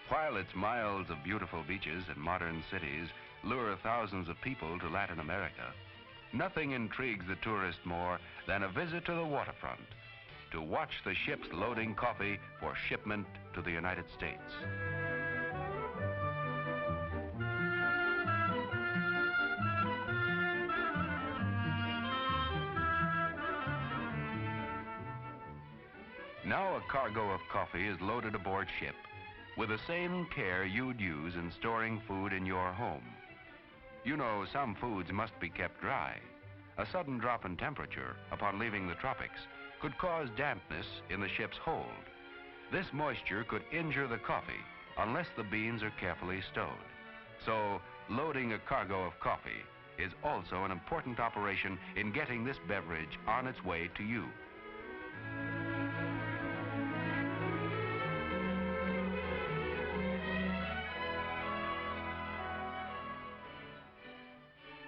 While its miles of beautiful beaches and modern cities lure thousands of people to Latin America, nothing intrigues the tourist more than a visit to the waterfront to watch the ships loading coffee for shipment to the United States. Now a cargo of coffee is loaded aboard ship with the same care you'd use in storing food in your home. You know, some foods must be kept dry. A sudden drop in temperature upon leaving the tropics could cause dampness in the ship's hold. This moisture could injure the coffee unless the beans are carefully stowed. So, loading a cargo of coffee is also an important operation in getting this beverage on its way to you.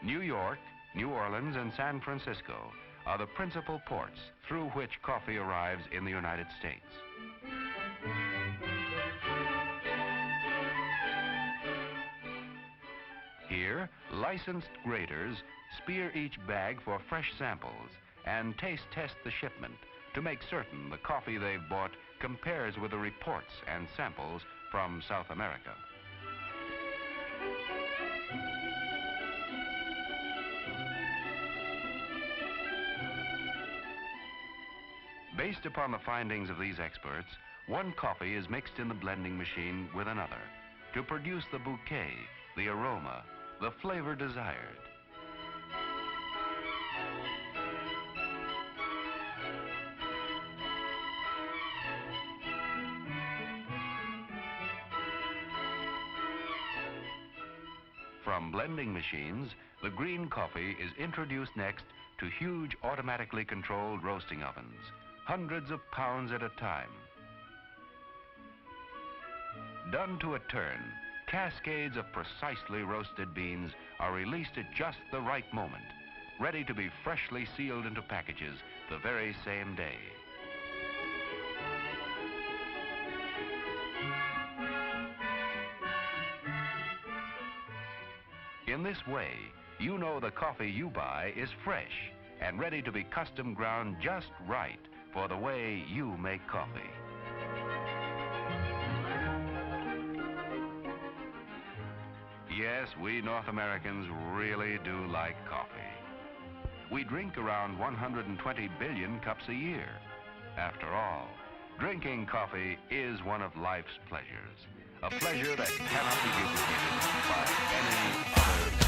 New York, New Orleans, and San Francisco are the principal ports through which coffee arrives in the United States. Here, licensed graders spear each bag for fresh samples and taste test the shipment to make certain the coffee they've bought compares with the reports and samples from South America. Based upon the findings of these experts, one coffee is mixed in the blending machine with another to produce the bouquet, the aroma, the flavor desired. From blending machines, the green coffee is introduced next to huge automatically controlled roasting ovens, hundreds of pounds at a time. Done to a turn, cascades of precisely roasted beans are released at just the right moment, ready to be freshly sealed into packages the very same day. In this way, you know the coffee you buy is fresh and ready to be custom ground just right for the way you make coffee. Yes, we North Americans really do like coffee. We drink around 120 billion cups a year. After all, drinking coffee is one of life's pleasures, a pleasure that cannot be duplicated by any other beverage.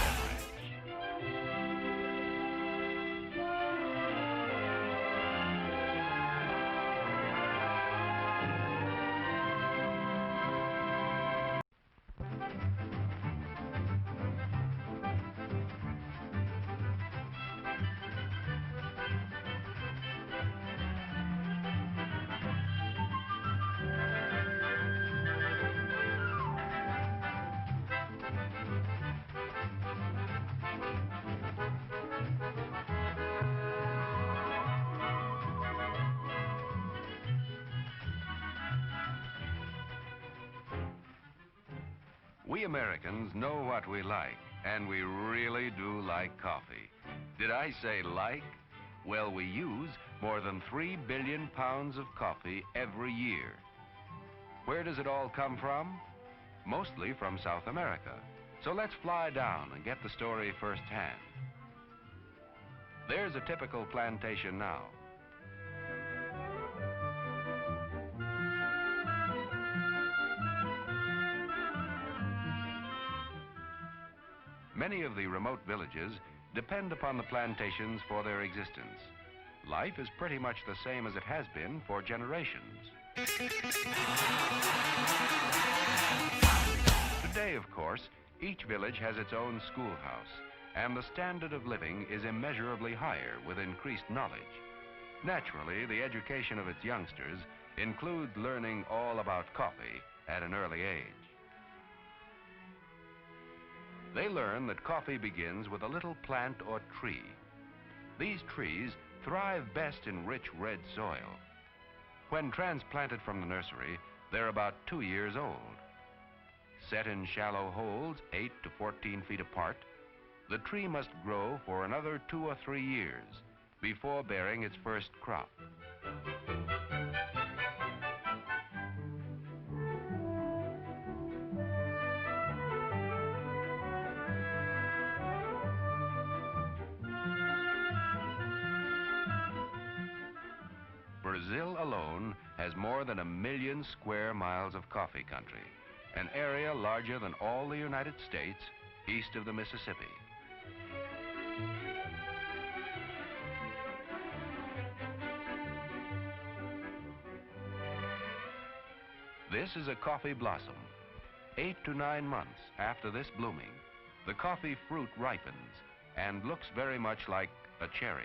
We Americans know what we like, and we really do like coffee. Did I say like? Well, we use more than 3 billion pounds of coffee every year. Where does it all come from? Mostly from South America. So let's fly down and get the story firsthand. There's a typical plantation now. Many of the remote villages depend upon the plantations for their existence. Life is pretty much the same as it has been for generations. Today, of course, each village has its own schoolhouse, and the standard of living is immeasurably higher with increased knowledge. Naturally, the education of its youngsters includes learning all about coffee at an early age. They learn that coffee begins with a little plant or tree. These trees thrive best in rich red soil. When transplanted from the nursery, they're about 2 years old. Set in shallow holes 8 to 14 feet apart, the tree must grow for another 2 or 3 years before bearing its first crop. Brazil alone has more than 1 million square miles of coffee country, an area larger than all the United States east of the Mississippi. This is a coffee blossom. 8 to 9 months after this blooming, the coffee fruit ripens and looks very much like a cherry.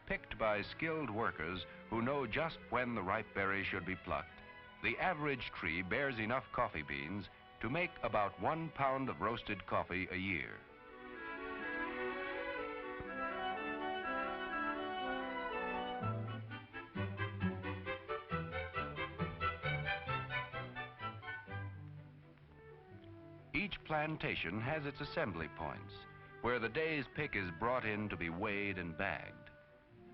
Picked by skilled workers who know just when the ripe berries should be plucked, the average tree bears enough coffee beans to make about 1 pound of roasted coffee a year. Each plantation has its assembly points, where the day's pick is brought in to be weighed and bagged.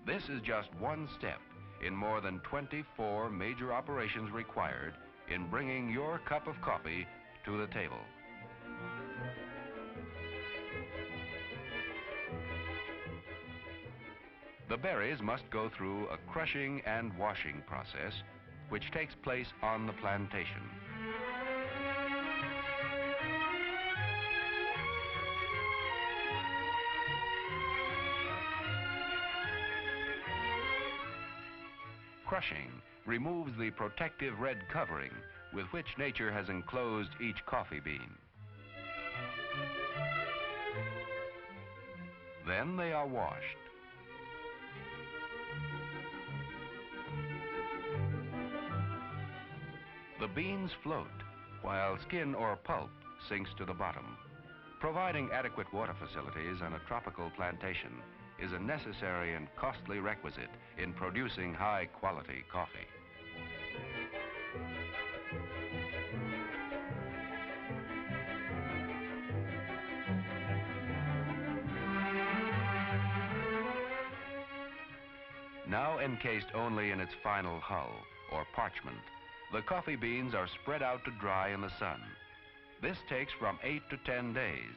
This is just one step in more than 24 major operations required in bringing your cup of coffee to the table. The berries must go through a crushing and washing process, which takes place on the plantation. Crushing removes the protective red covering with which nature has enclosed each coffee bean. Then they are washed. The beans float while skin or pulp sinks to the bottom. Providing adequate water facilities on a tropical plantation is a necessary and costly requisite in producing high-quality coffee. Now encased only in its final hull, or parchment, the coffee beans are spread out to dry in the sun. This takes from 8 to 10 days.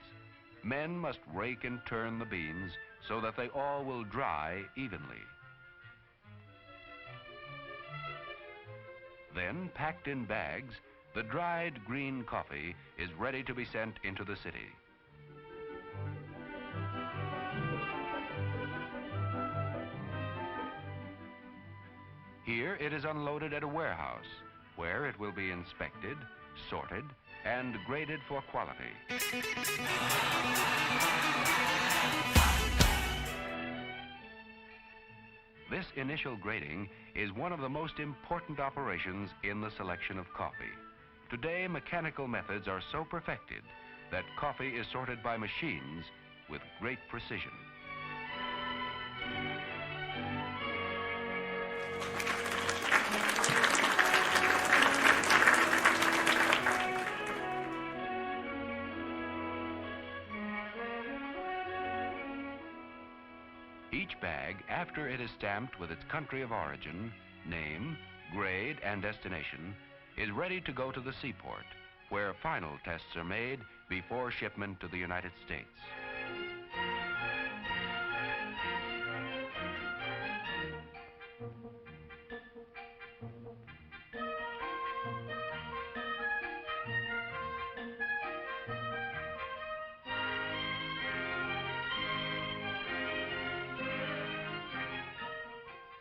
Men must rake and turn the beans so that they all will dry evenly. Then, packed in bags, the dried green coffee is ready to be sent into the city. Here it is unloaded at a warehouse, where it will be inspected, sorted, and graded for quality. This initial grading is one of the most important operations in the selection of coffee. Today, mechanical methods are so perfected that coffee is sorted by machines with great precision. Each bag, after it is stamped with its country of origin, name, grade, and destination, is ready to go to the seaport, where final tests are made before shipment to the United States.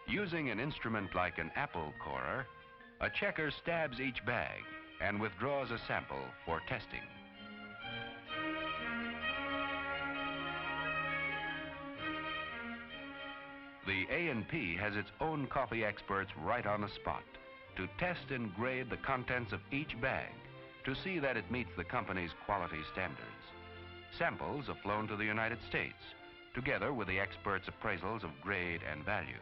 Using an instrument like an apple corer, a checker stabs each bag and withdraws a sample for testing. The A&P has its own coffee experts right on the spot to test and grade the contents of each bag to see that it meets the company's quality standards. Samples are flown to the United States, together with the experts' appraisals of grade and value.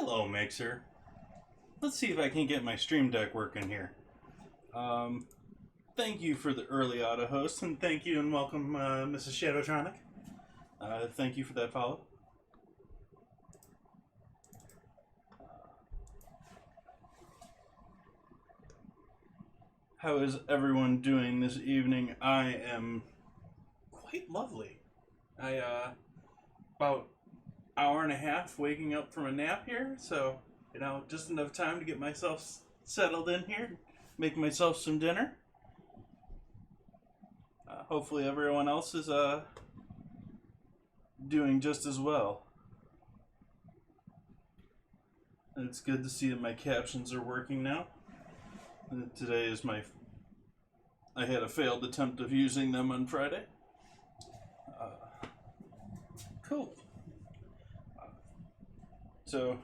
Hello, Mixer. Let's see if I can get my stream deck working here. Thank you for the early auto host, and thank you and welcome, Mrs. Shadowtronic. Thank you for that follow. How is everyone doing this evening? I am quite lovely. About hour and a half waking up from a nap here, so, you know, just enough time to get myself settled in here, make myself some dinner. Hopefully everyone else is doing just as well. And it's good to see that my captions are working now. Today is I had a failed attempt of using them on Friday. Cool. So,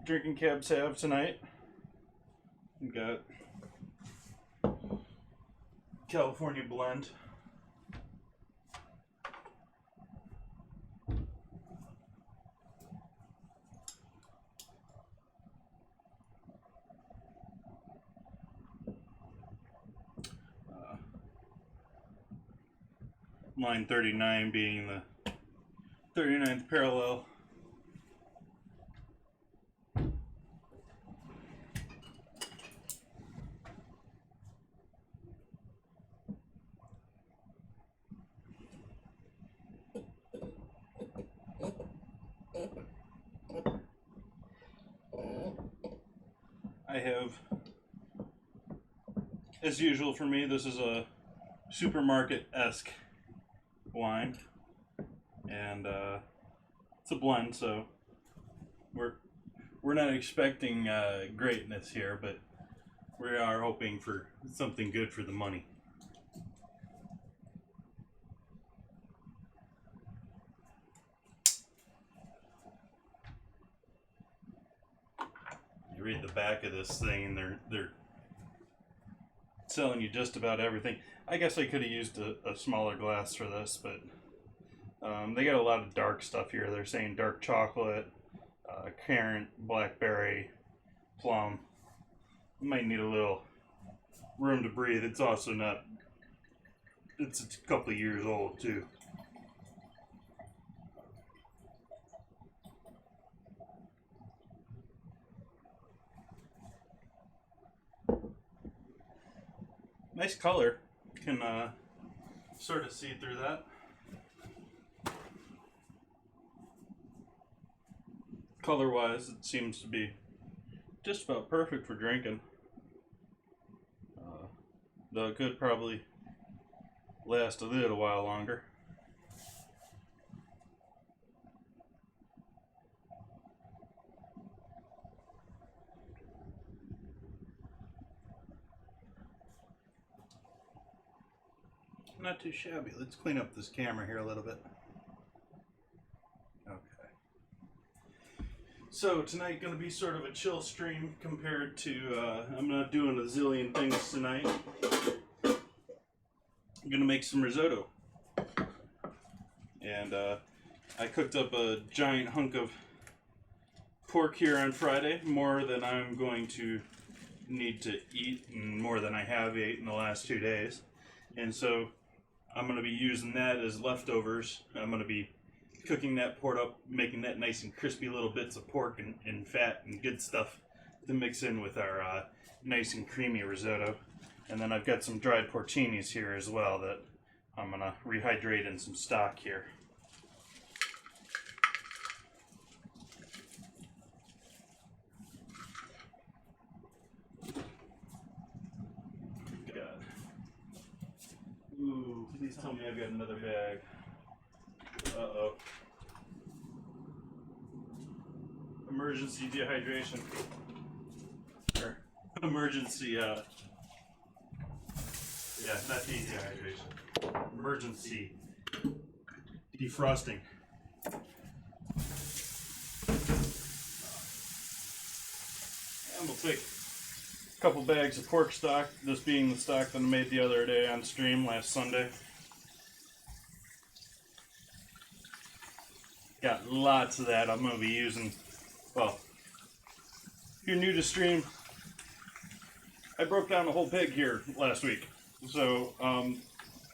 drinking Cab Sav tonight. We got California Blend. Line 39 being the 39th parallel. I have, as usual for me, this is a supermarket-esque wine, and it's a blend, so we're not expecting greatness here, but we are hoping for something good for the money. You read the back of this thing, and they're selling you just about everything. I guess I could have used a smaller glass for this, but they got a lot of dark stuff here. They're saying dark chocolate, currant, blackberry, plum. Might need a little room to breathe. It's also not, it's a couple of years old too. Nice color. Can sort of see through that. Color-wise, it seems to be just about perfect for drinking. Though it could probably last a little while longer. Not too shabby. Let's clean up this camera here a little bit. Okay. So tonight going to be sort of a chill stream compared to, I'm not doing a zillion things tonight. I'm going to make some risotto. And I cooked up a giant hunk of pork here on Friday, more than I'm going to need to eat and more than I have ate in the last 2 days. And so I'm going to be using that as leftovers. I'm going to be cooking that pork up, making that nice and crispy little bits of pork and fat and good stuff to mix in with our nice and creamy risotto. And then I've got some dried porcinis here as well that I'm going to rehydrate in some stock here. Ooh, please tell me I've got another bag. Uh-oh. Emergency dehydration. Or emergency, yeah, not dehydration. Emergency defrosting. And we'll take a couple bags of pork stock, this being the stock that I made the other day on stream last Sunday. Got lots of that. I'm going to be using, well, if you're new to stream, I broke down a whole pig here last week. So,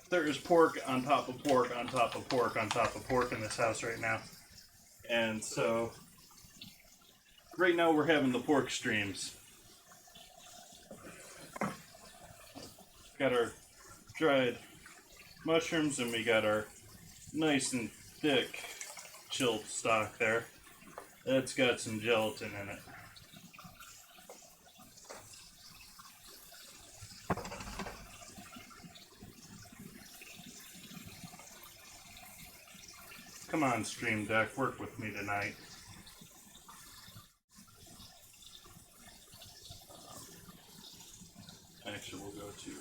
there is pork on top of pork on top of pork on top of pork in this house right now. And so, right now we're having the pork streams. Got our dried mushrooms and we got our nice and thick chilled stock there. That's got some gelatin in it. Come on, Stream Deck, work with me tonight. Actually, we'll go to there.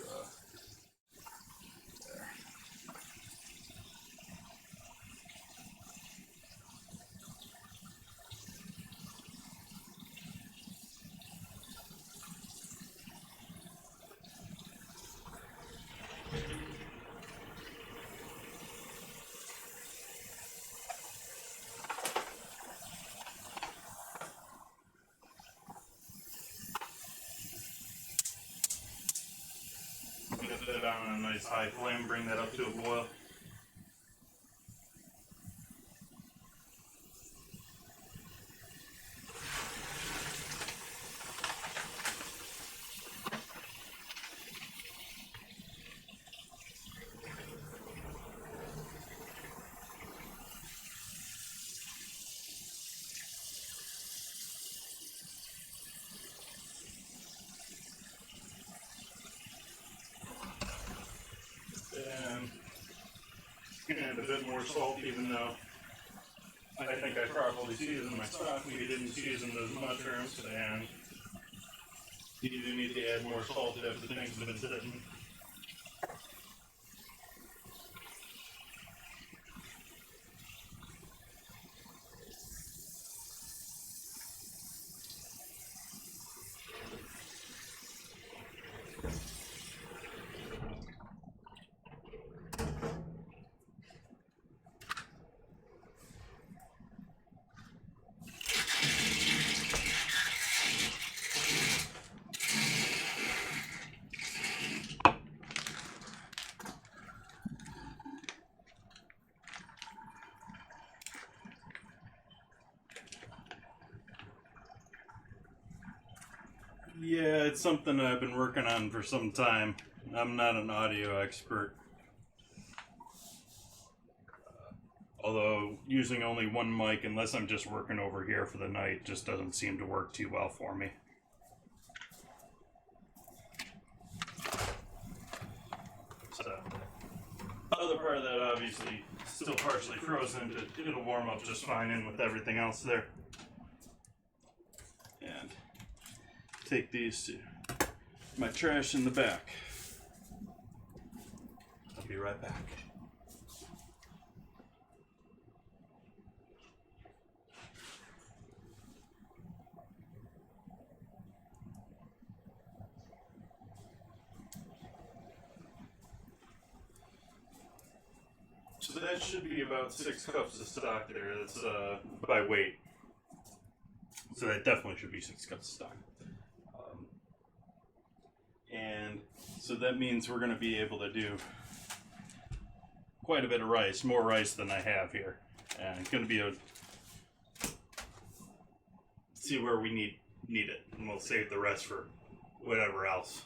Get that on a nice high flame, bring that up to a boil. And a bit more salt, even though I think I probably seasoned my stock. We didn't season those mushrooms, and you do need to add more salt after things have been sitting. Yeah, it's something I've been working on for some time. I'm not an audio expert. Although using only one mic, unless I'm just working over here for the night, just doesn't seem to work too well for me. So, other part of that obviously still partially frozen, but it'll warm up just fine in with everything else there. And take these to my trash in the back. I'll be right back. So that should be about 6 cups of stock there. That's by weight. So that definitely should be 6 cups of stock. And so that means we're going to be able to do quite a bit of rice, more rice than I have here. And it's going to be a see where we need it, and we'll save the rest for whatever else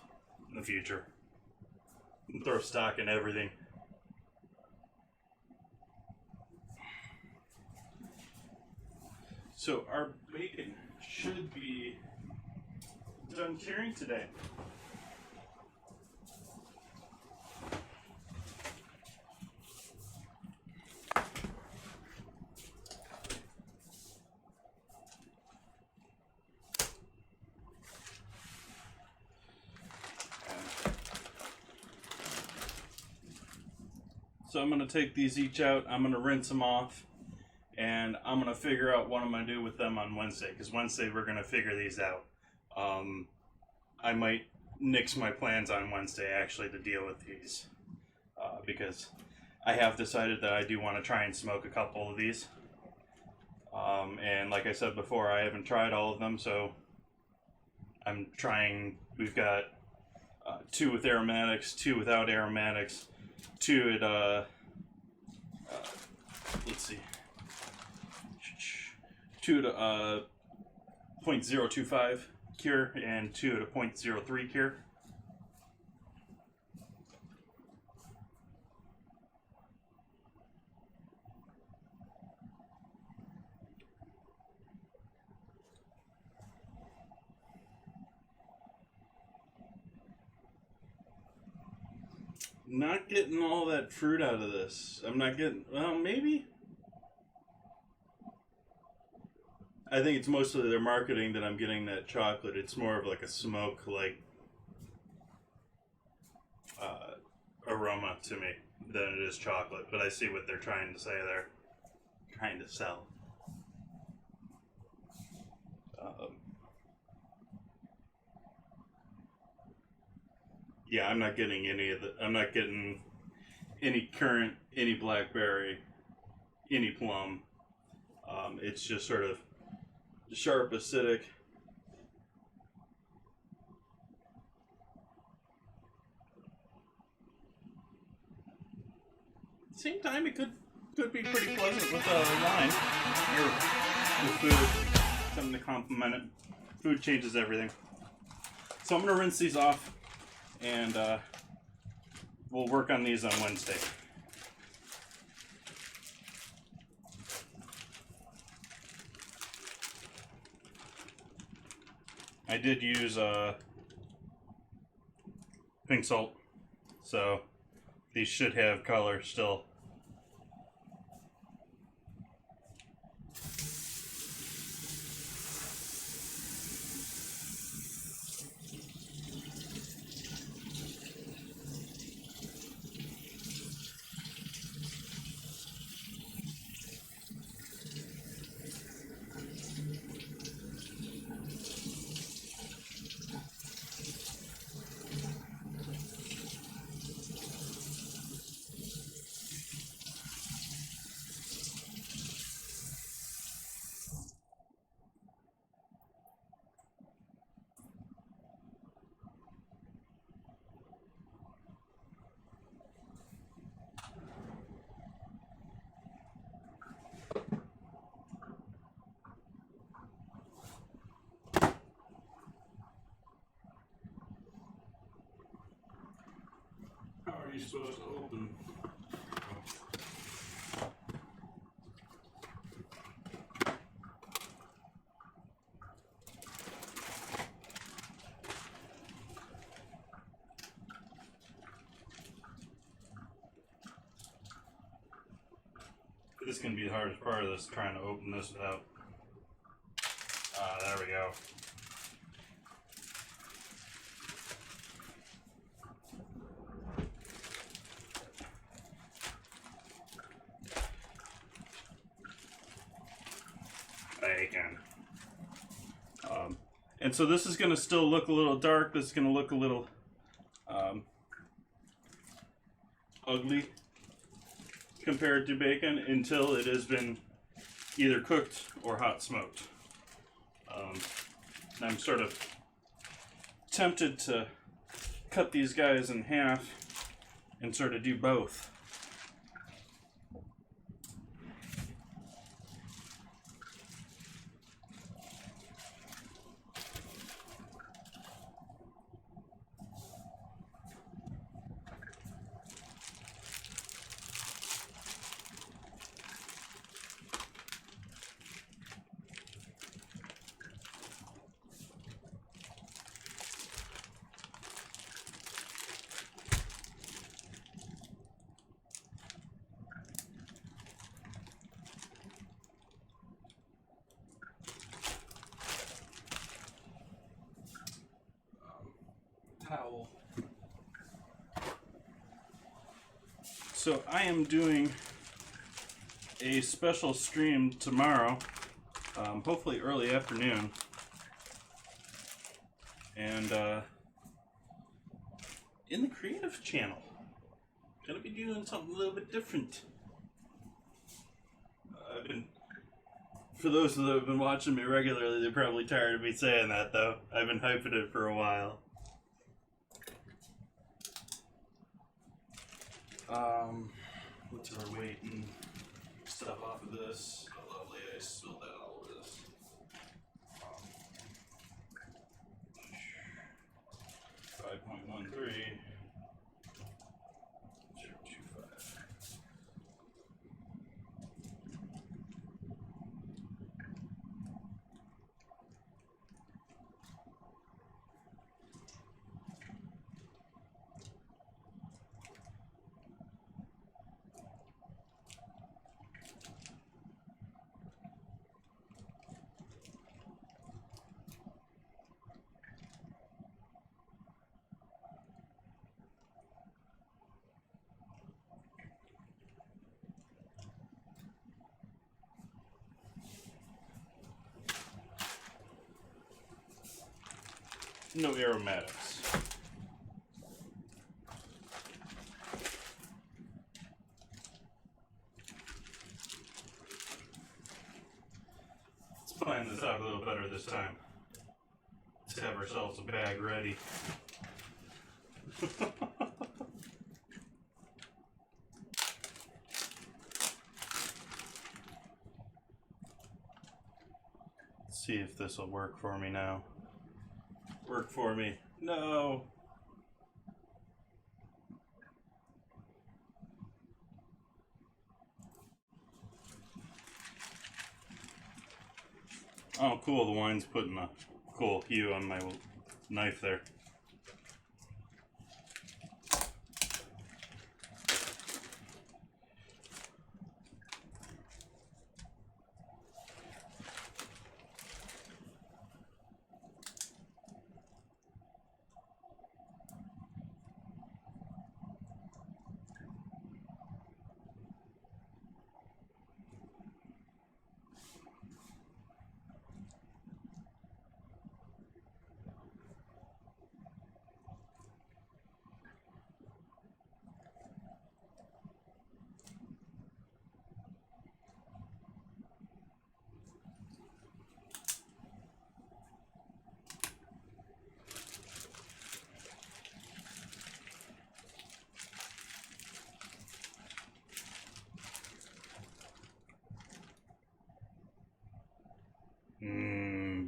in the future. And throw stock in everything. So our bacon should be done curing today. So I'm going to take these each out, I'm going to rinse them off, and I'm going to figure out what I'm going to do with them on Wednesday, because Wednesday we're going to figure these out. I might nix my plans on Wednesday actually to deal with these, because I have decided that I do want to try and smoke a couple of these. And like I said before, I haven't tried all of them, so I'm trying. We've got 2 with aromatics, 2 without aromatics, 2 at let's see, 2 at 0.025 cure and 2 at a 0.03 cure. Not getting all that fruit out of this. I'm not getting, well, maybe. I think it's mostly their marketing that I'm getting that chocolate. It's more of like a smoke, like, aroma to me than it is chocolate. But I see what they're trying to say there. Trying to sell. Yeah, I'm not getting any of the. I'm not getting any currant, any blackberry, any plum. It's just sort of sharp, acidic. At the same time, it could be pretty pleasant with wine or with food. Something to complement it. Food changes everything. So I'm gonna rinse these off, and we'll work on these on Wednesday. I did use pink salt, so these should have color still. How are you supposed to open? This is going to be the hardest part of this, trying to open this without... there we go. Bacon. And so this is going to still look a little dark. This is going to look a little ugly compared to bacon until it has been either cooked or hot smoked. I'm sort of tempted to cut these guys in half and sort of do both. Towel. So I am doing a special stream tomorrow, hopefully early afternoon, and in the creative channel. Gonna be doing something a little bit different. I've been For those that have been watching me regularly, they're probably tired of me saying that, though. I've been hyping it for a while. What's our weight and stuff off of this? Oh, lovely, I spilled that all over this. 5.13. 0.25. No aromatics. Let's plan this out a little better this time. Let's have ourselves a bag ready. Let's see if this will work for me now. Work for me. No. Oh, cool. The wine's putting a cool hue on my knife there.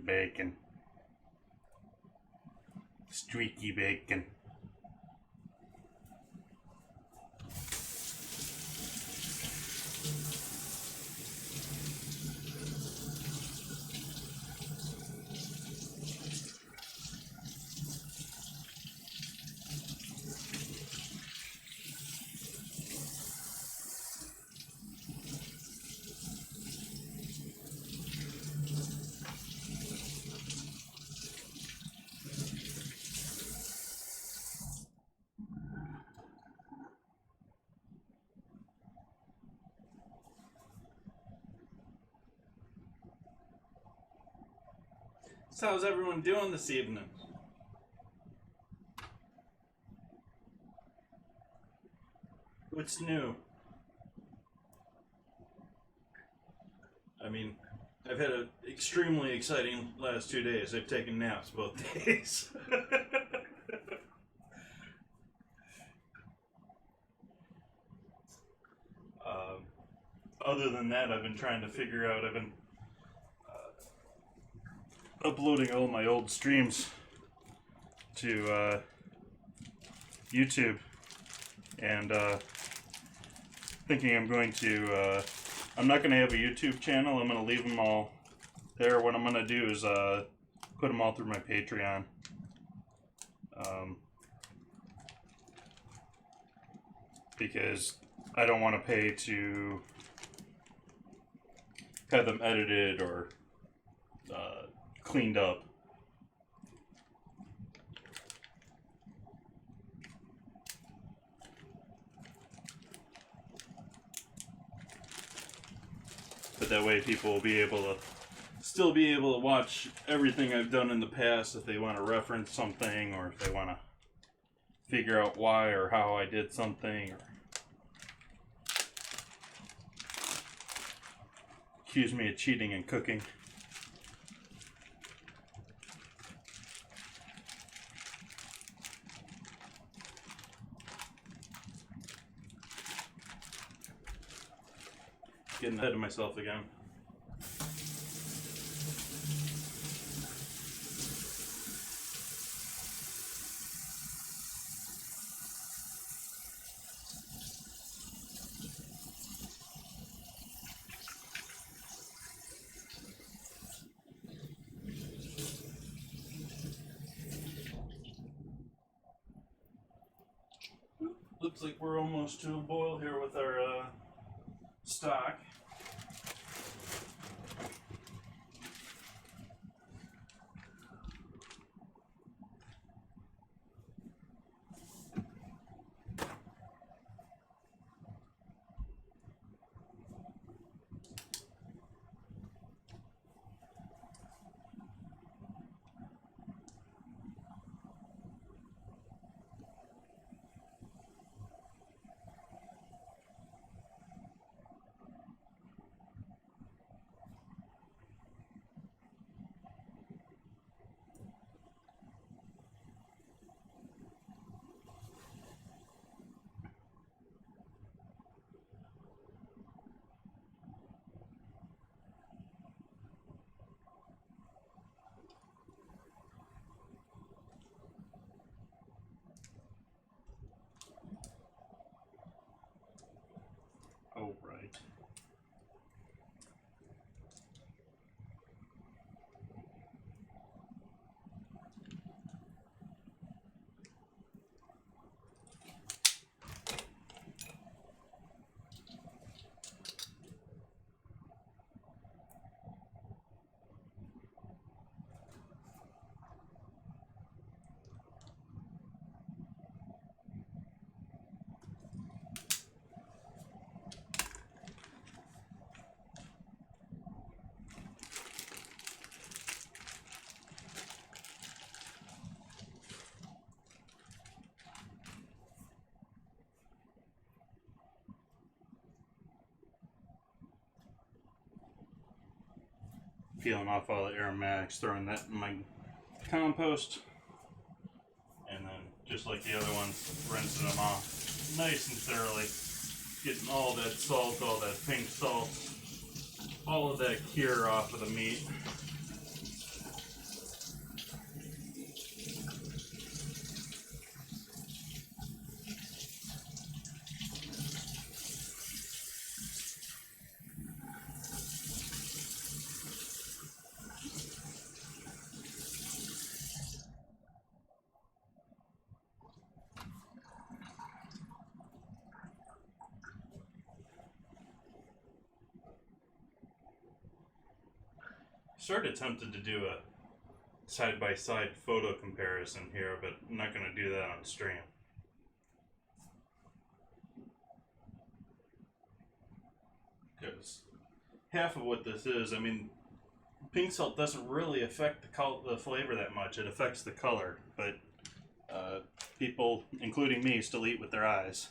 Bacon. Streaky bacon. So how's everyone doing this evening? What's new? I mean, I've had an extremely exciting last 2 days. I've taken naps both days. Other than that, I've been trying to figure out, I've been uploading all my old streams to YouTube, and thinking I'm going to, I'm not going to have a YouTube channel. I'm going to leave them all there. What I'm going to do is put them all through my Patreon. Because I don't want to pay to have them edited or cleaned up. But that way people will be able to still be able to watch everything I've done in the past if they want to reference something, or if they want to figure out why or how I did something, or accuse me of cheating and cooking. Getting ahead of myself again. Looks like we're almost to a boil here with our stock. Oh, right. Peeling off all the aromatics, throwing that in my compost, and then just like the other ones, rinsing them off nice and thoroughly, getting all that salt, all that pink salt, all of that cure off of the meat. Sort of tempted to do a side-by-side photo comparison here, but I'm not going to do that on stream. Because half of what this is, I mean, pink salt doesn't really affect the flavor that much. It affects the color, but people, including me, still eat with their eyes.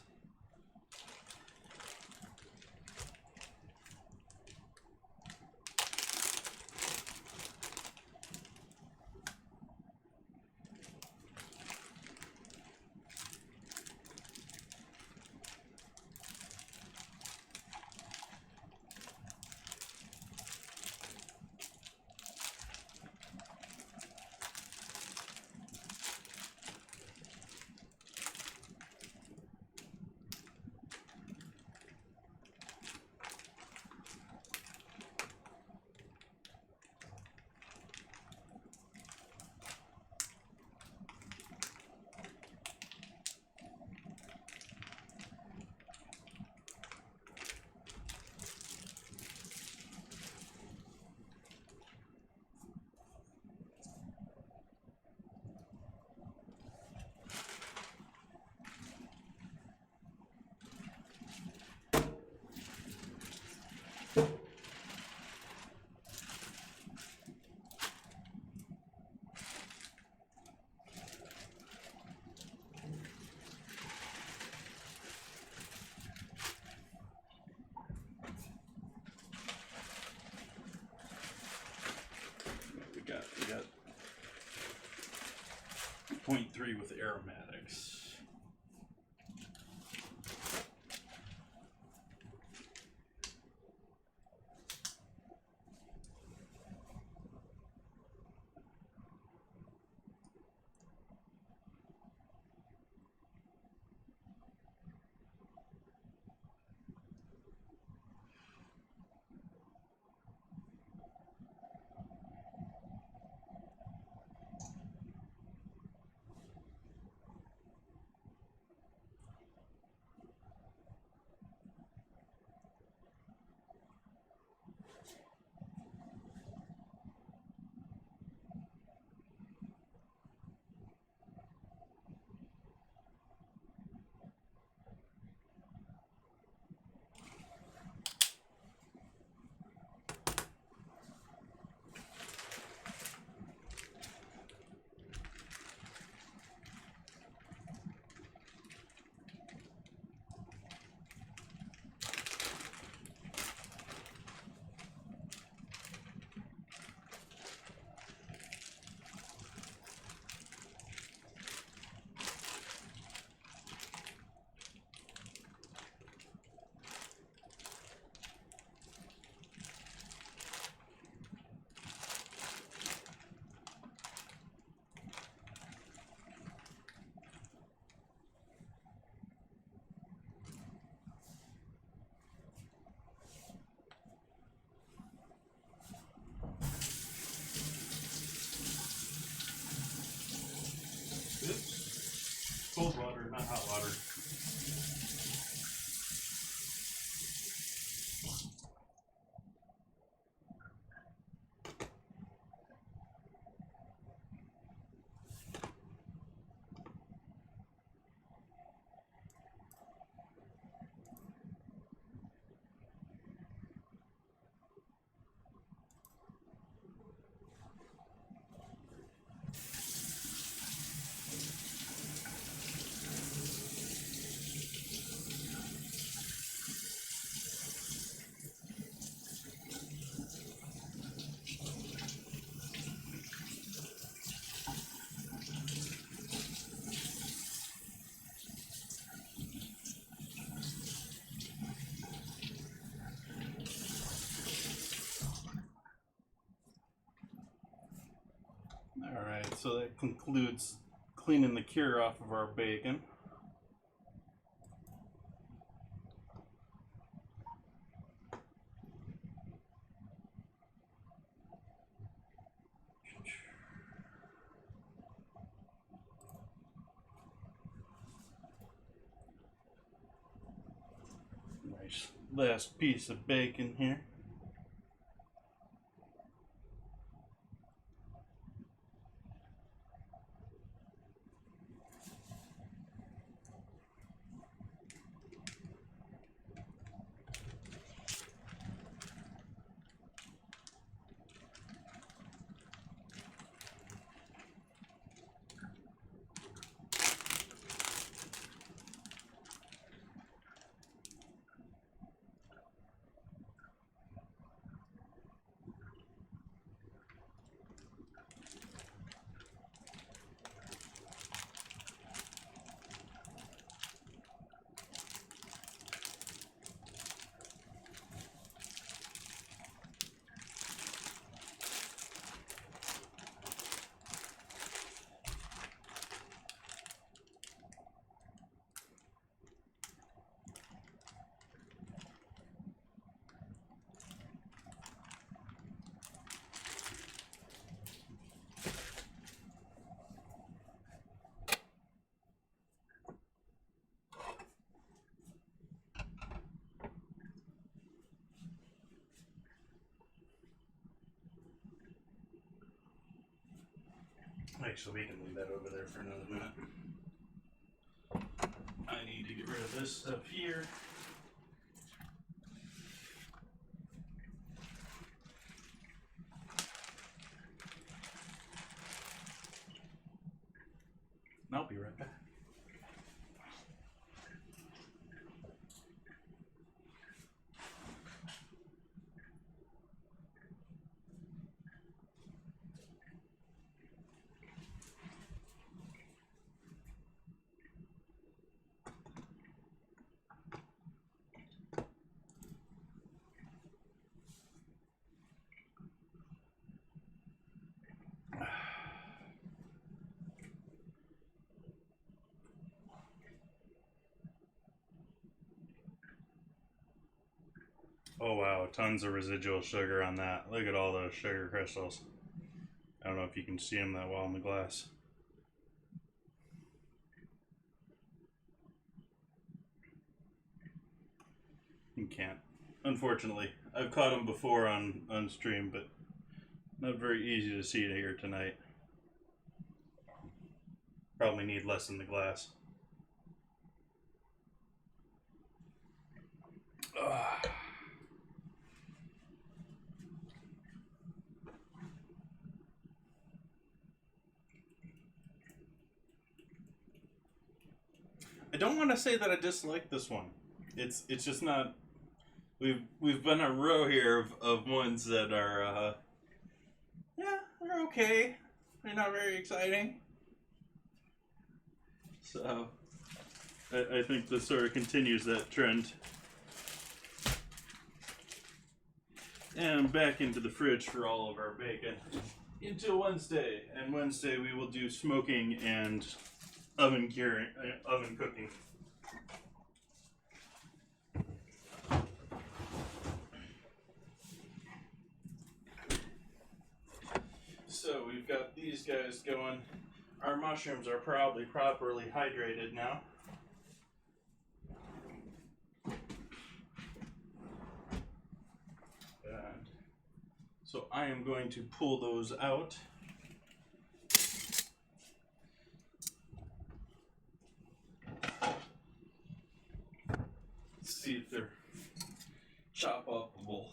3 with aromatics. Oops. Cold water, not hot water. Alright, so that concludes cleaning the cure off of our bacon. Nice last piece of bacon here. Actually, we can leave that over there for another minute. I need to get rid of this stuff here. And I'll be right back. Oh wow, tons of residual sugar on that. Look at all those sugar crystals. I don't know if you can see them that well in the glass. You can't. Unfortunately. I've caught them before on stream, but not very easy to see here tonight. Probably need less in the glass. Ugh. I don't want to say that I dislike this one. It's just not. We've been a row here of ones that are yeah, they're okay. They're not very exciting. So I think this sort of continues that trend. And back into the fridge for all of our bacon until Wednesday. And Wednesday we will do smoking and oven cooking. So we've got these guys going. Our mushrooms are probably properly hydrated now. And so I am going to pull those out. See if they're chop-upable.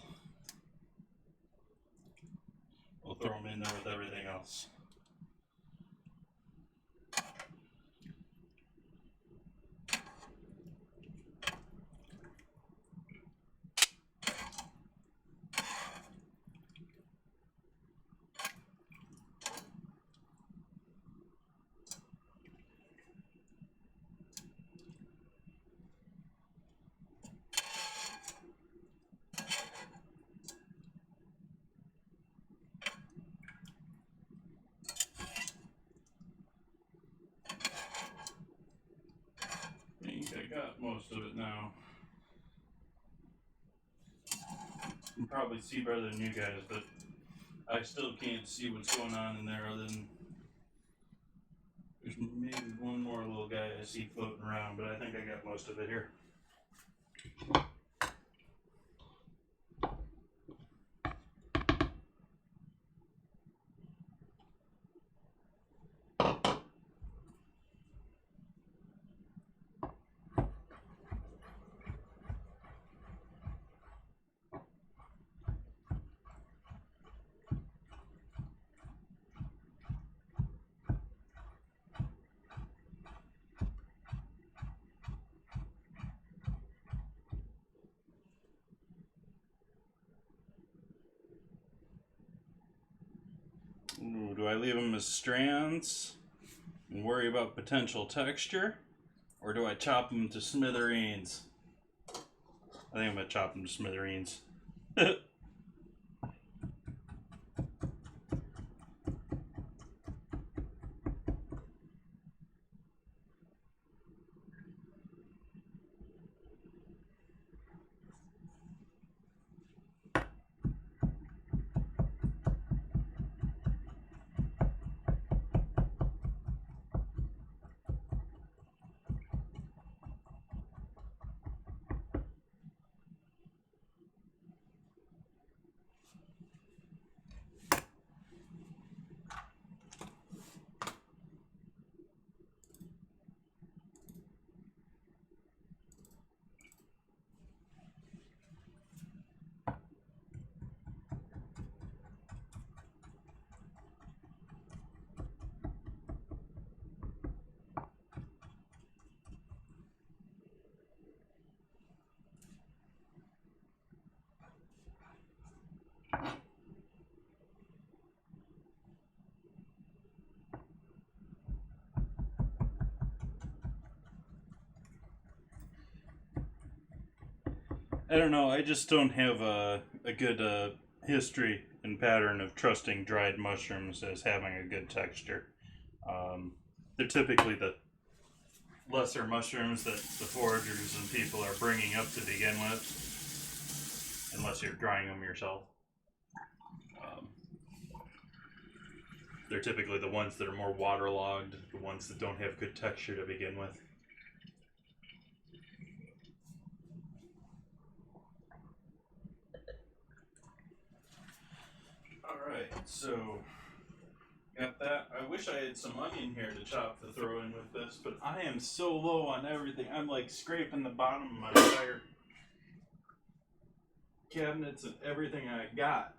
We'll throw them in there with everything else. I think I got most of it now. You can probably see better than you guys, but I still can't see what's going on in there other than there's maybe one more little guy I see floating around, but I think I got most of it here. Ooh, do I leave them as strands and worry about potential texture? Or do I chop them to smithereens? I think I'm going to chop them to smithereens. I don't know. I just don't have a good history and pattern of trusting dried mushrooms as having a good texture. They're typically the lesser mushrooms that the foragers and people are bringing up to begin with. unless you're drying them yourself. They're typically the ones that are more waterlogged, the ones that don't have good texture to begin with. Alright, so got that. I wish I had some onion here to chop to throw in with this, but I am so low on everything. I'm like scraping the bottom of my entire cabinets and everything I got.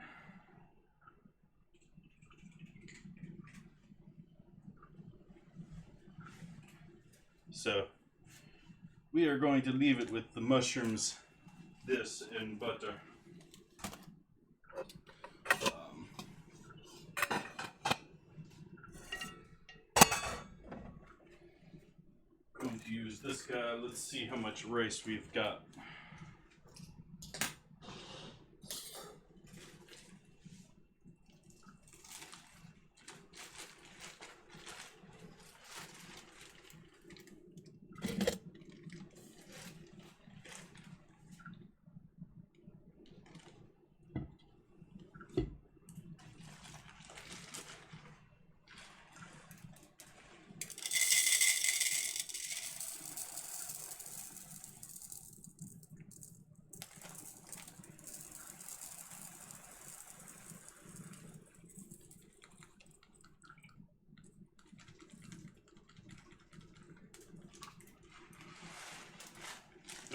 So we are going to leave it with the mushrooms, this, and butter. Going to use this guy. Let's see how much rice we've got.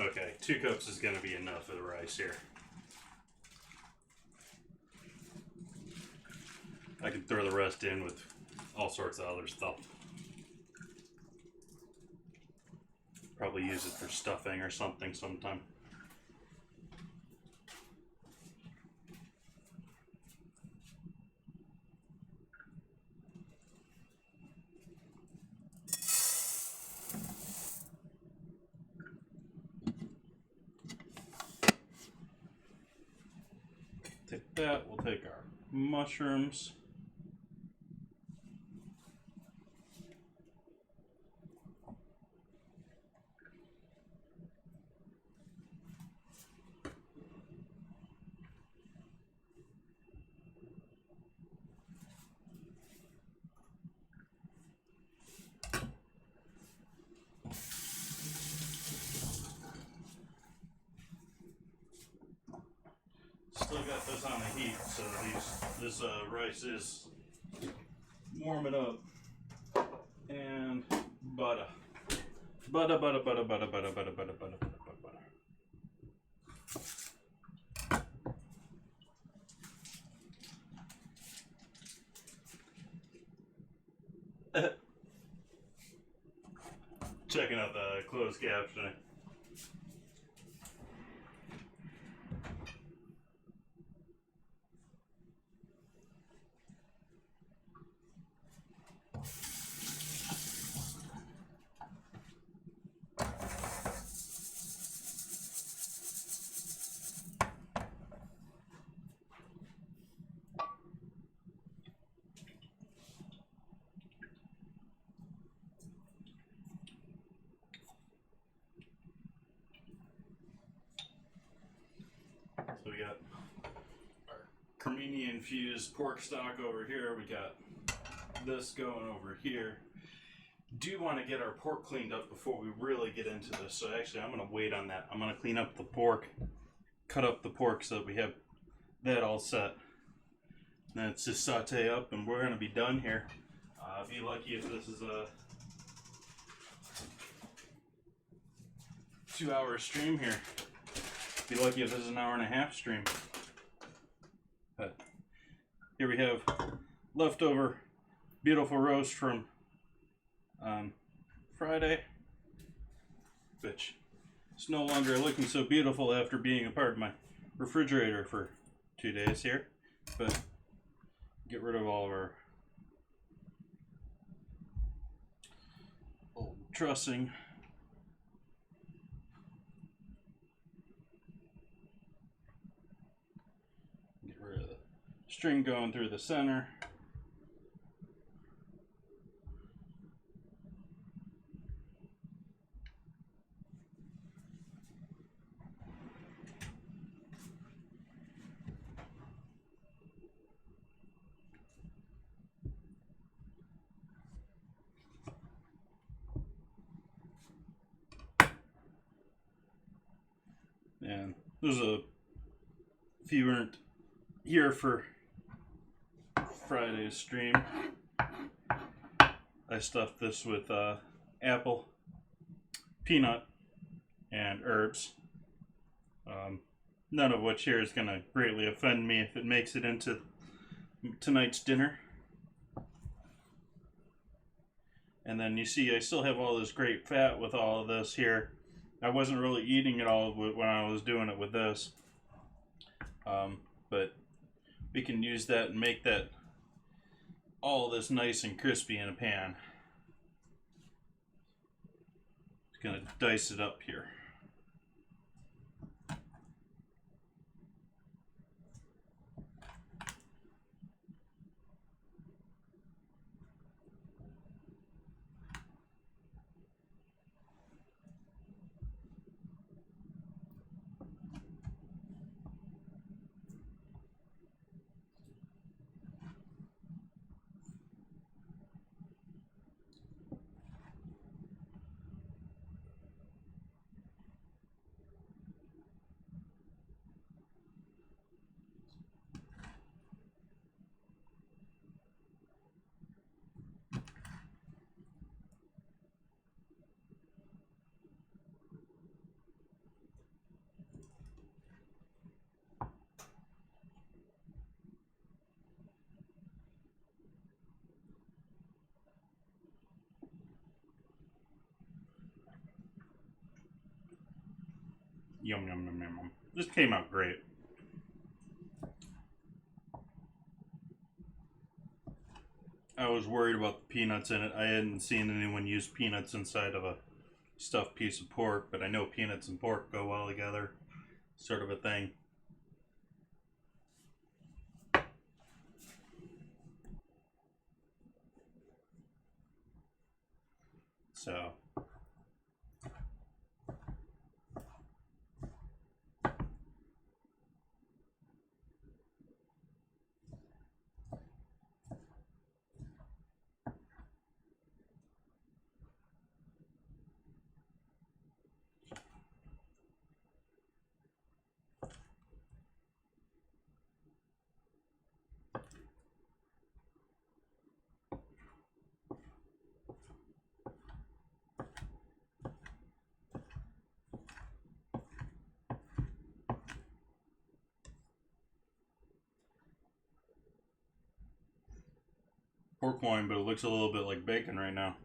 Okay, 2 cups is going to be enough of the rice here. I can throw the rest in with all sorts of other stuff. Probably use it for stuffing or something sometime. Take that, we'll take our mushrooms. Still got this on the heat, so this rice is warming up. And butter. Butter. Checking out the closed captioning. So we got our cremini infused pork stock over here. We got this going over here. Do want to get our pork cleaned up before we really get into this. So actually I'm going to wait on that. I'm going to clean up the pork, cut up the pork so that we have that all set. Then it's just saute up and we're going to be done here. Be lucky if this is a 2-hour stream here. Be lucky if this is an 1.5-hour stream. But here we have leftover beautiful roast from Friday, which is no longer looking so beautiful after being a part of my refrigerator for 2 days here. But get rid of all of our old trussing. Get rid of the string going through the center. And there's a few weren't here for Friday's stream. I stuffed this with apple, peanut, and herbs. None of which here is going to greatly offend me if it makes it into tonight's dinner. And then you see I still have all this great fat with all of this here. I wasn't really eating it all when I was doing it with this. But we can use that and make that all this nice and crispy in a pan. Just gonna dice it up here. Yum, yum, yum, yum, yum. This came out great. I was worried about the peanuts in it. I hadn't seen anyone use peanuts inside of a stuffed piece of pork, but I know peanuts and pork go well together, sort of a thing. So pork loin, but it looks a little bit like bacon right now.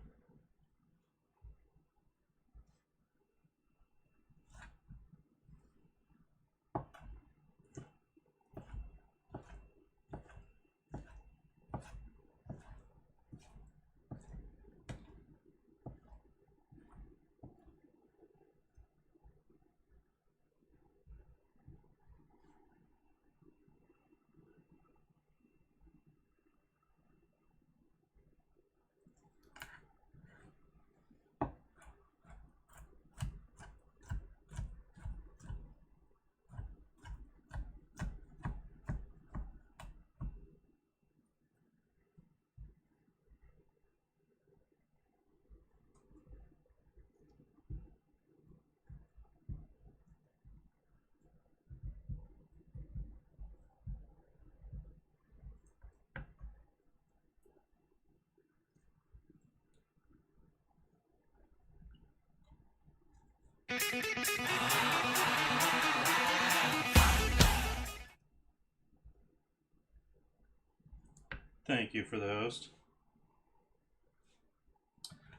Thank you for the host.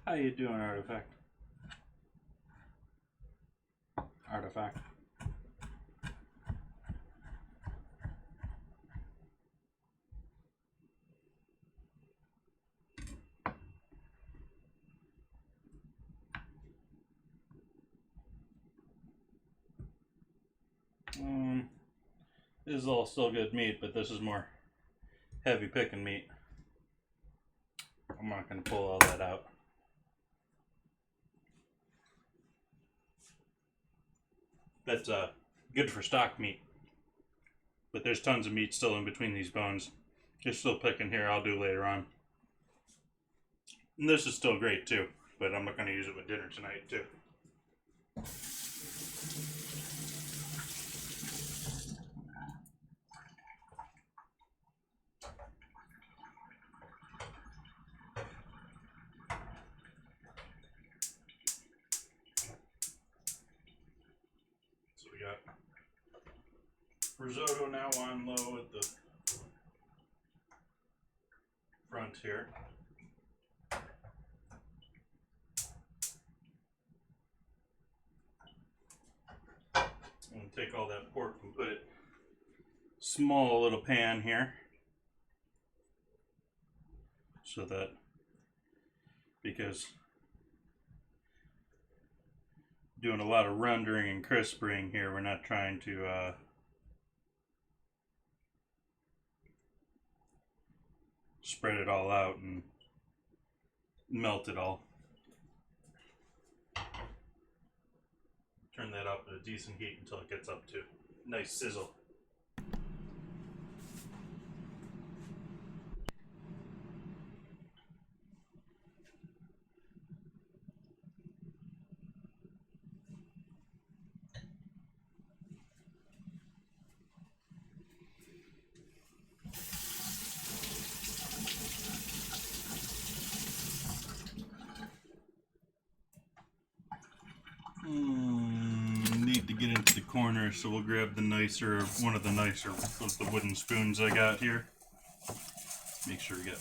How you doing, Artifact? Artifact. This is all still good meat, but this is more heavy picking meat. I'm not going to pull all that out. That's good for stock meat. But there's tons of meat still in between these bones. Just still picking here, I'll do later on. And this is still great too, but I'm not going to use it with dinner tonight too. got risotto now on low at the front here. And take all that pork and put it small little pan here, so that, because doing a lot of rendering and crisping here, we're not trying to spread it all out and melt it all. Turn that up at a decent heat until it gets up to nice sizzle. Need to get into the corner, so we'll grab the nicer, one of the nicer of the wooden spoons I got here. Make sure we get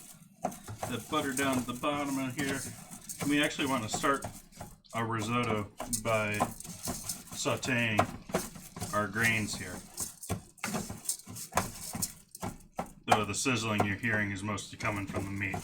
that butter down at the bottom of here. And we actually want to start our risotto by sauteing our grains here. Though the sizzling you're hearing is mostly coming from the meat.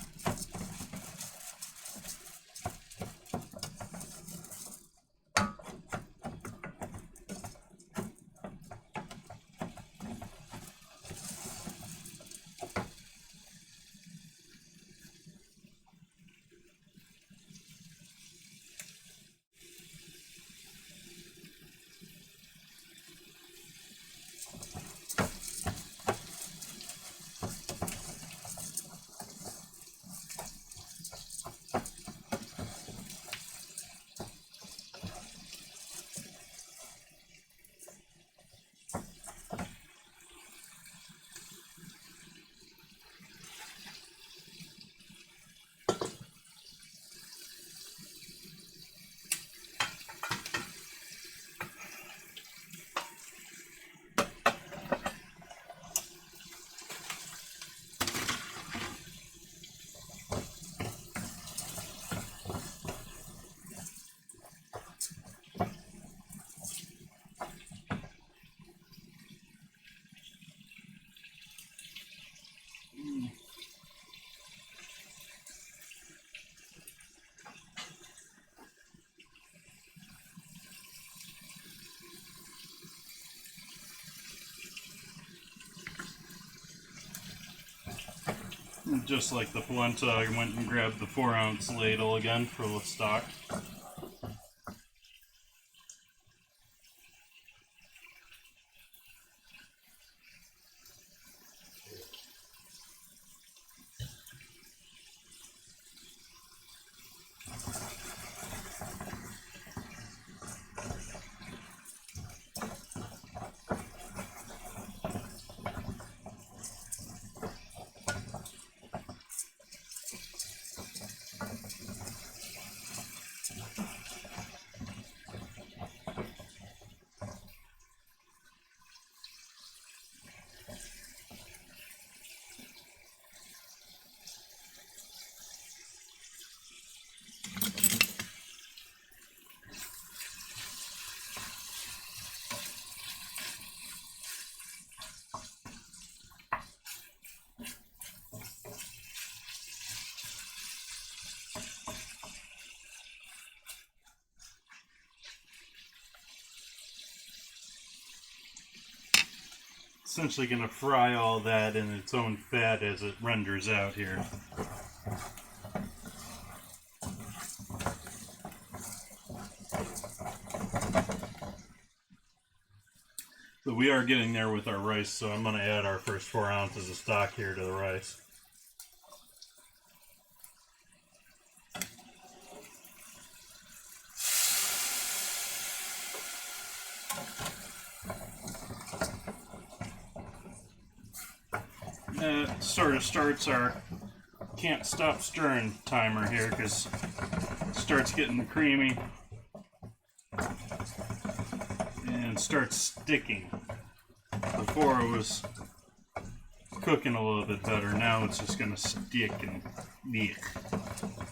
Just like the polenta, I went and grabbed the 4-ounce ladle again for the stock. Essentially going to fry all that in its own fat as it renders out here. So we are getting there with our rice, so I'm going to add our first 4 ounces of stock here to the rice. That sort of starts our can't stop stirring timer here because it starts getting creamy. And and starts sticking. Before it was cooking a little bit better. Now it's just going to stick and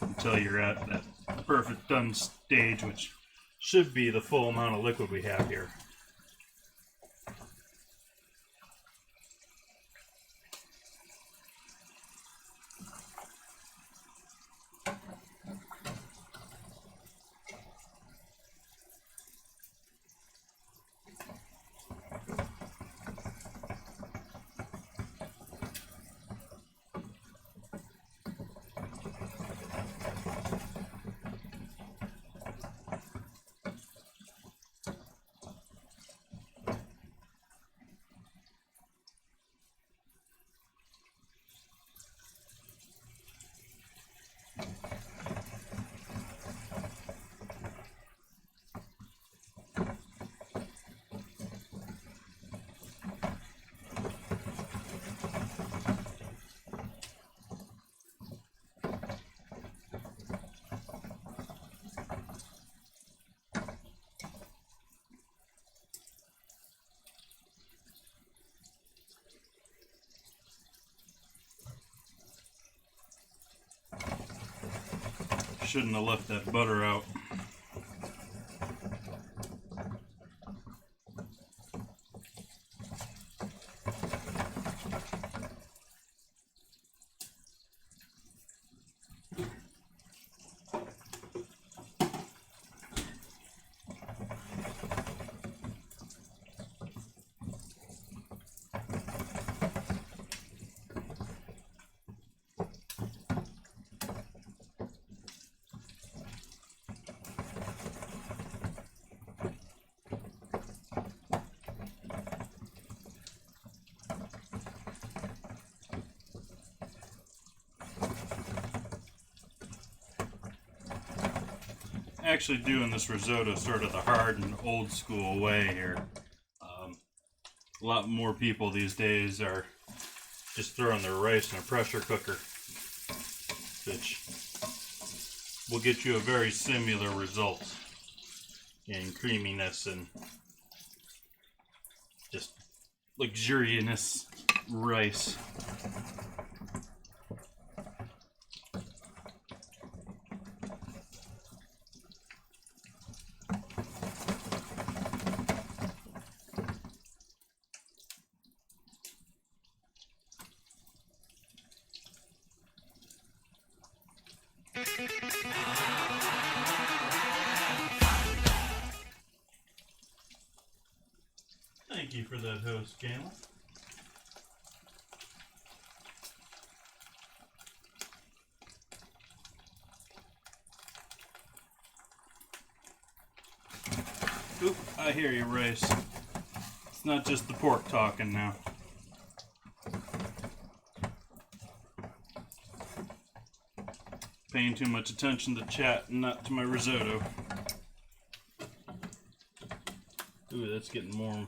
until you're at that perfect done stage, which should be the full amount of liquid we have here. Shouldn't have left that butter out. Actually doing this risotto sort of the hard and old school way here. A lot more people these days are just throwing their rice in a pressure cooker, which will get you a very similar result in creaminess and just luxurious rice. Thank you for that host, Cam. Oop, I hear you, Rice. It's not just the pork talking now. Paying too much attention to chat and not to my risotto. Ooh, that's getting warm.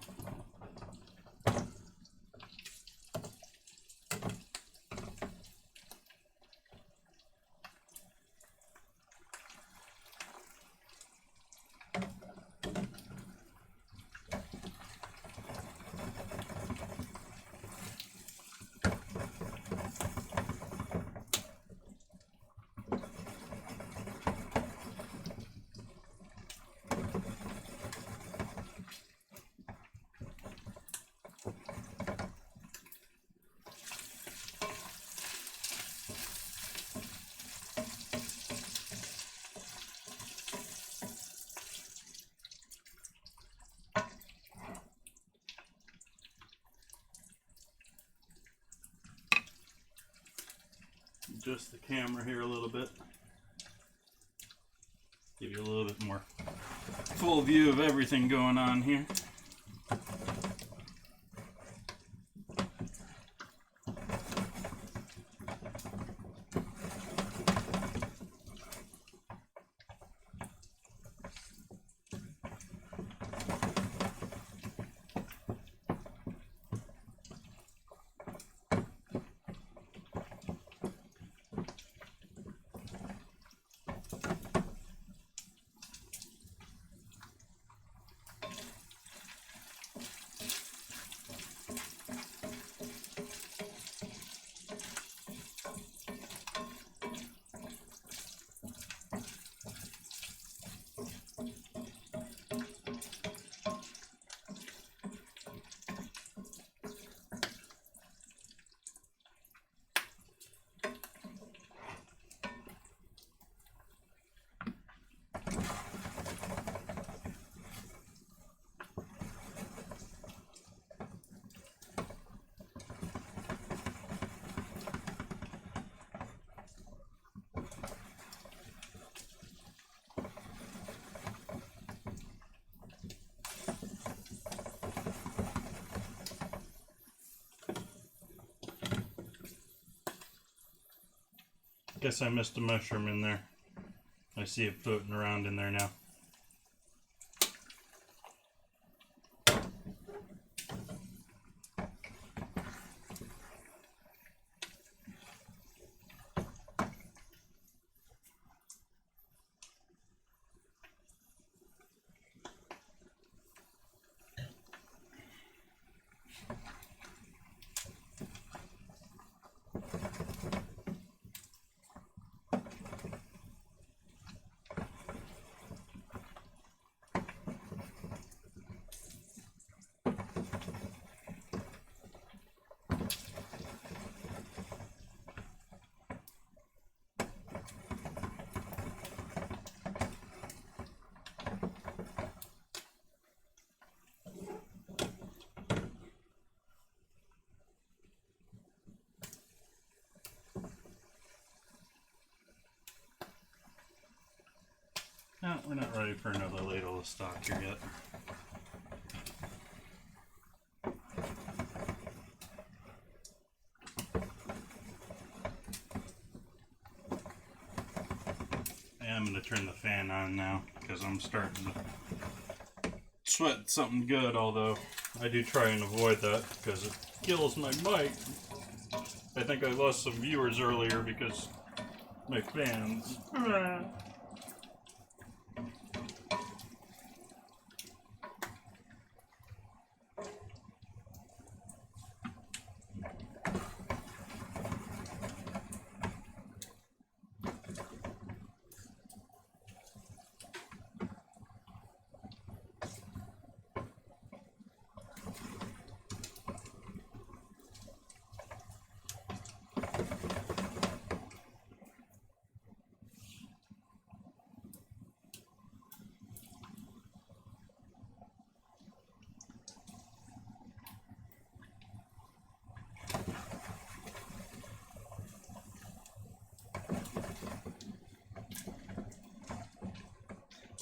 Adjust the camera here a little bit. Give you a little bit more full view of everything going on here. Guess I missed a mushroom in there. I see it floating around in there now. No, we're not ready for another ladle of stock here yet. I'm going to turn the fan on now because I'm starting to sweat something good, although I do try and avoid that because it kills my mic. I think I lost some viewers earlier because my fans.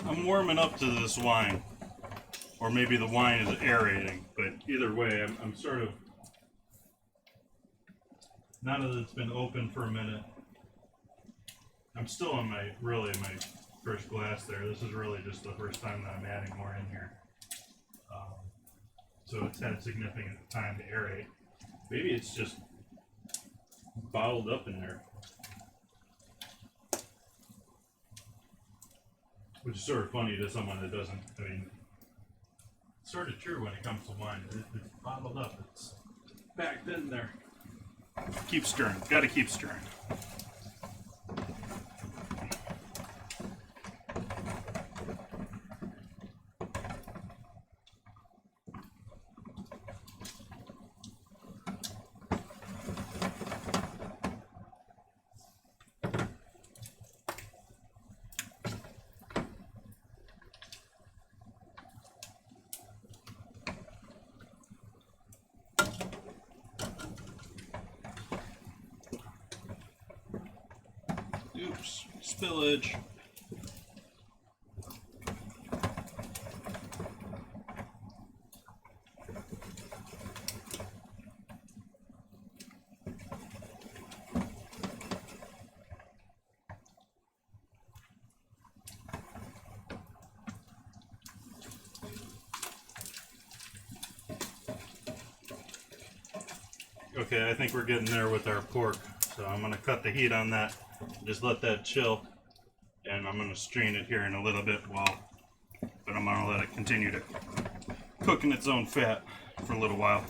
I'm warming up to this wine, or maybe the wine is aerating, but either way, I'm sort of, now that it's been open for a minute, I'm still in my first glass there. This is really just the first time that I'm adding more in here. So it's had significant time to aerate. Maybe it's just bottled up in there. Which is sort of funny to someone that doesn't, I mean, it's sort of true when it comes to wine. It's bottled up, it's packed in there. Keep stirring, gotta keep stirring. Oops, spillage. Okay, I think we're getting there with our pork. So I'm gonna cut the heat on that. Just let that chill. And I'm gonna strain it here in a little bit but I'm gonna let it continue to cook in its own fat for a little while.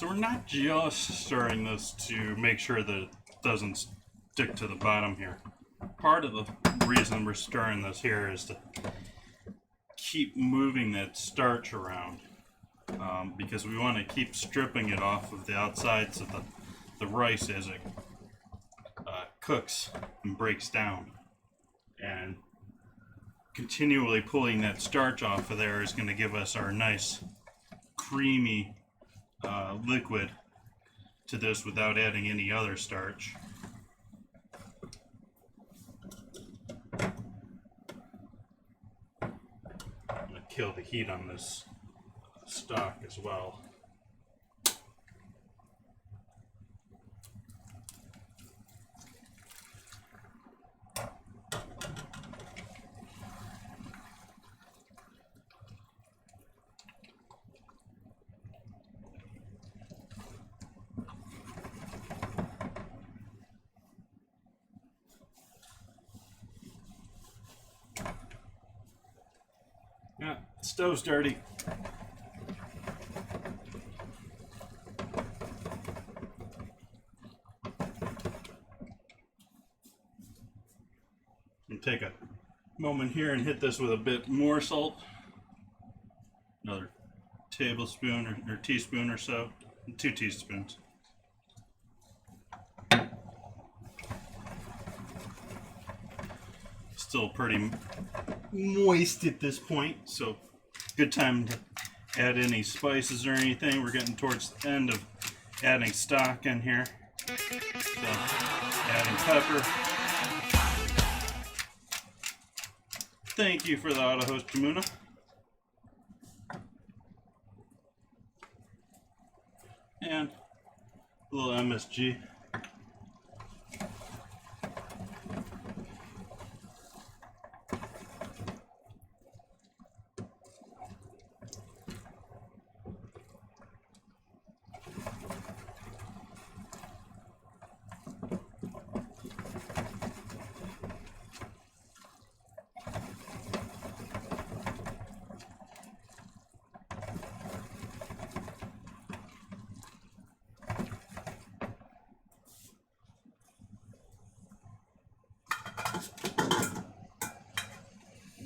So we're not just stirring this to make sure that it doesn't stick to the bottom here. Part of the reason we're stirring this here is to keep moving that starch around, because we want to keep stripping it off of the outsides of the rice as it cooks and breaks down. And continually pulling that starch off of there is going to give us our nice creamy liquid to this without adding any other starch. I'm going to kill the heat on this stock as well. Yeah, stove's dirty. And take a moment here and hit this with a bit more salt. Another tablespoon or teaspoon or so. 2 teaspoons. Still pretty moist at this point, so good time to add any spices or anything. We're getting towards the end of adding stock in here. So adding pepper. Thank you for the auto host, Jamuna. And a little MSG.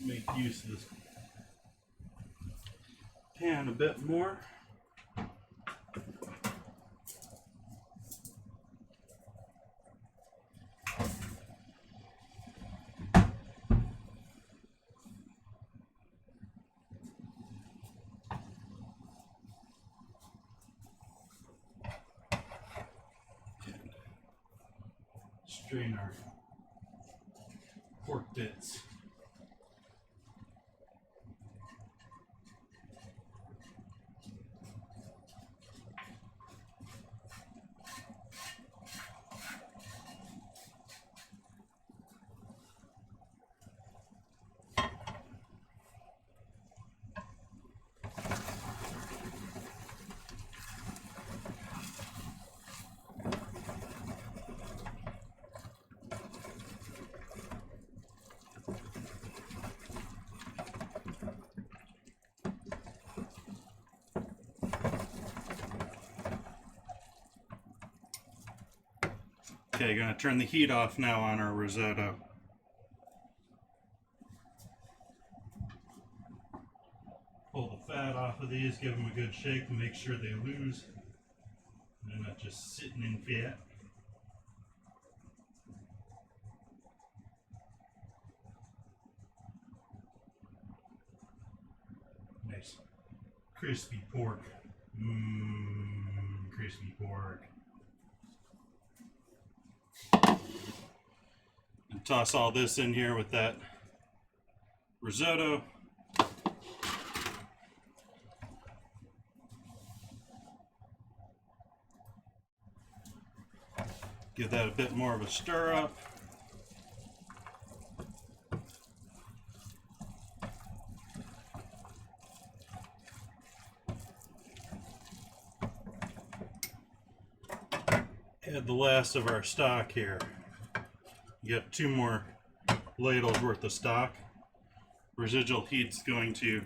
Make use of this pan a bit more. Strain our pork bits. Okay, going to turn the heat off now on our risotto. Pull the fat off of these, give them a good shake to make sure they lose. And they're not just sitting in fat. Nice crispy pork. Crispy pork. And toss all this in here with that risotto. Give that a bit more of a stir up. Add the last of our stock here. You got 2 more ladles worth of stock. Residual heat's going to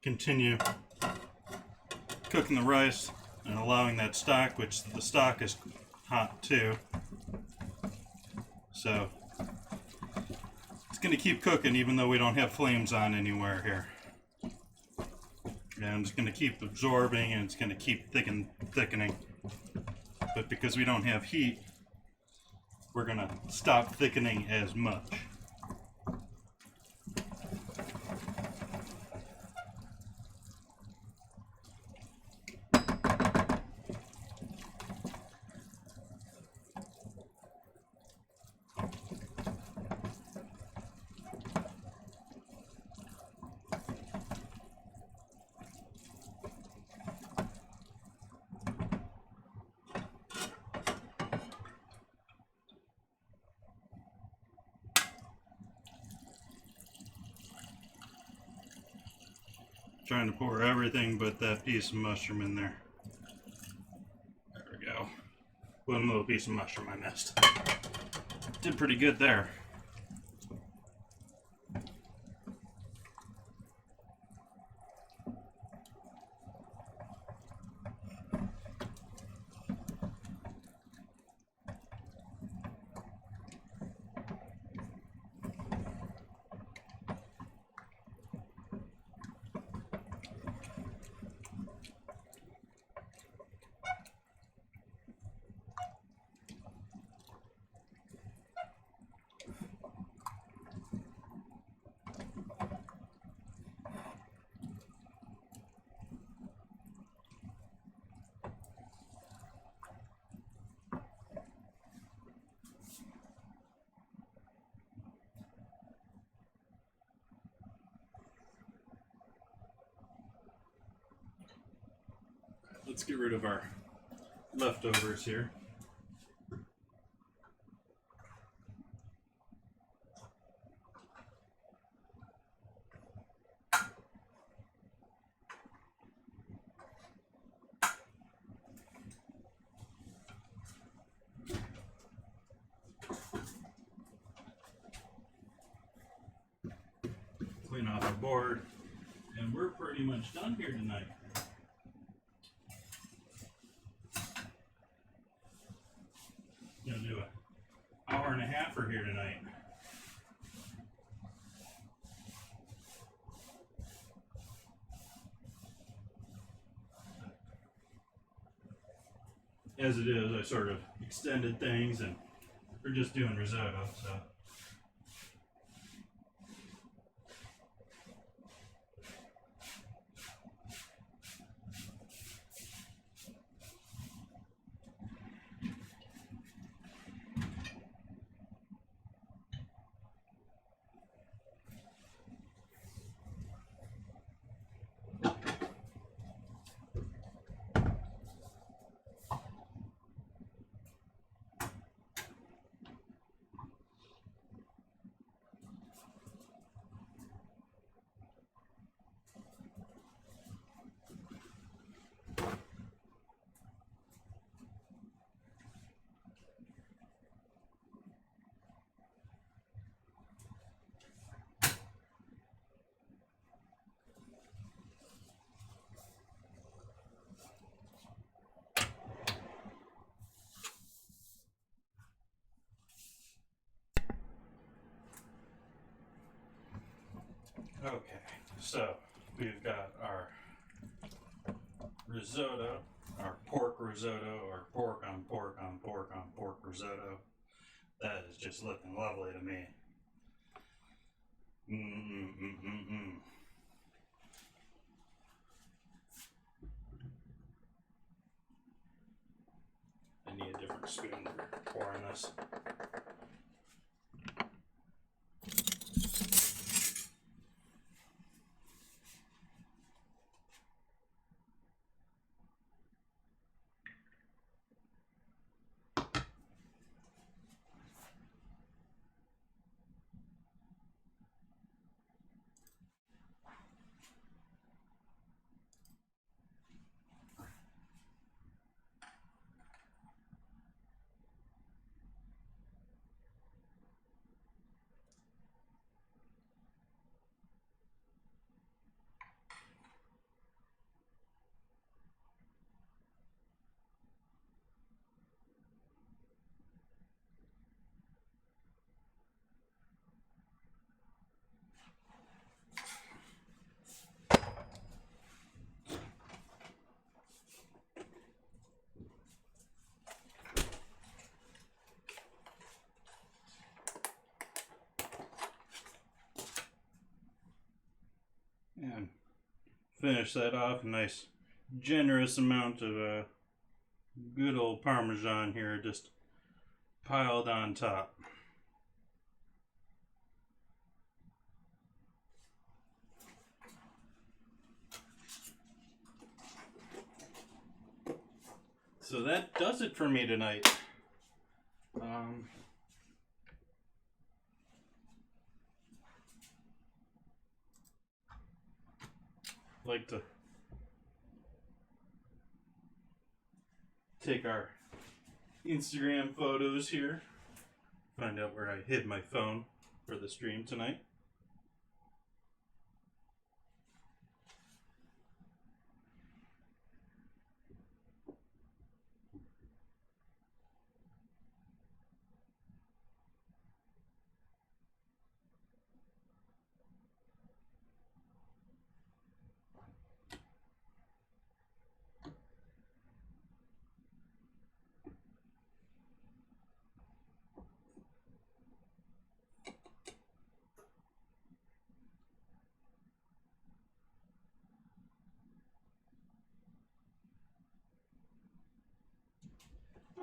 continue cooking the rice and allowing that stock, which the stock is hot too. So it's going to keep cooking even though we don't have flames on anywhere here. And it's going to keep absorbing, and it's going to keep thickening. But because we don't have heat, we're going to stop thickening as much. Trying to pour everything but that piece of mushroom in there. There we go. One little piece of mushroom I missed. Did pretty good there. Let's get rid of our leftovers here. Clean off the board, and we're pretty much done here tonight. Gonna do an hour and a half for here tonight. As it is, I sort of extended things, and we're just doing risotto, so. Okay, so we've got our risotto, our pork risotto, or pork on pork on pork on pork risotto. That is just looking lovely to me. I need a different spoon for pouring this. finish that off. A nice generous amount of good old Parmesan here, just piled on top. So that does it for me tonight. Like to take our Instagram photos here. Find out where I hid my phone for the stream tonight.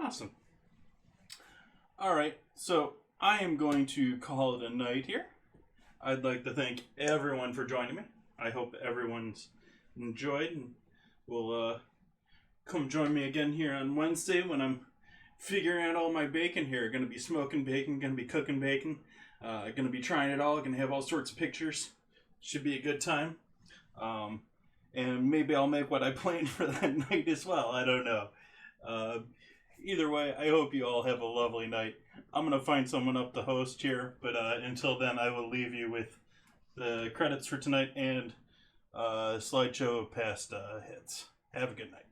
Awesome. All right, so I am going to call it a night here. I'd like to thank everyone for joining me. I hope everyone's enjoyed and will come join me again here on Wednesday when I'm figuring out all my bacon here. Going to be smoking bacon, going to be cooking bacon, going to be trying it all, going to have all sorts of pictures. Should be a good time. And maybe I'll make what I planned for that night as well. I don't know. Either way, I hope you all have a lovely night. I'm going to find someone up to host here, but until then, I will leave you with the credits for tonight and a slideshow of past hits. Have a good night.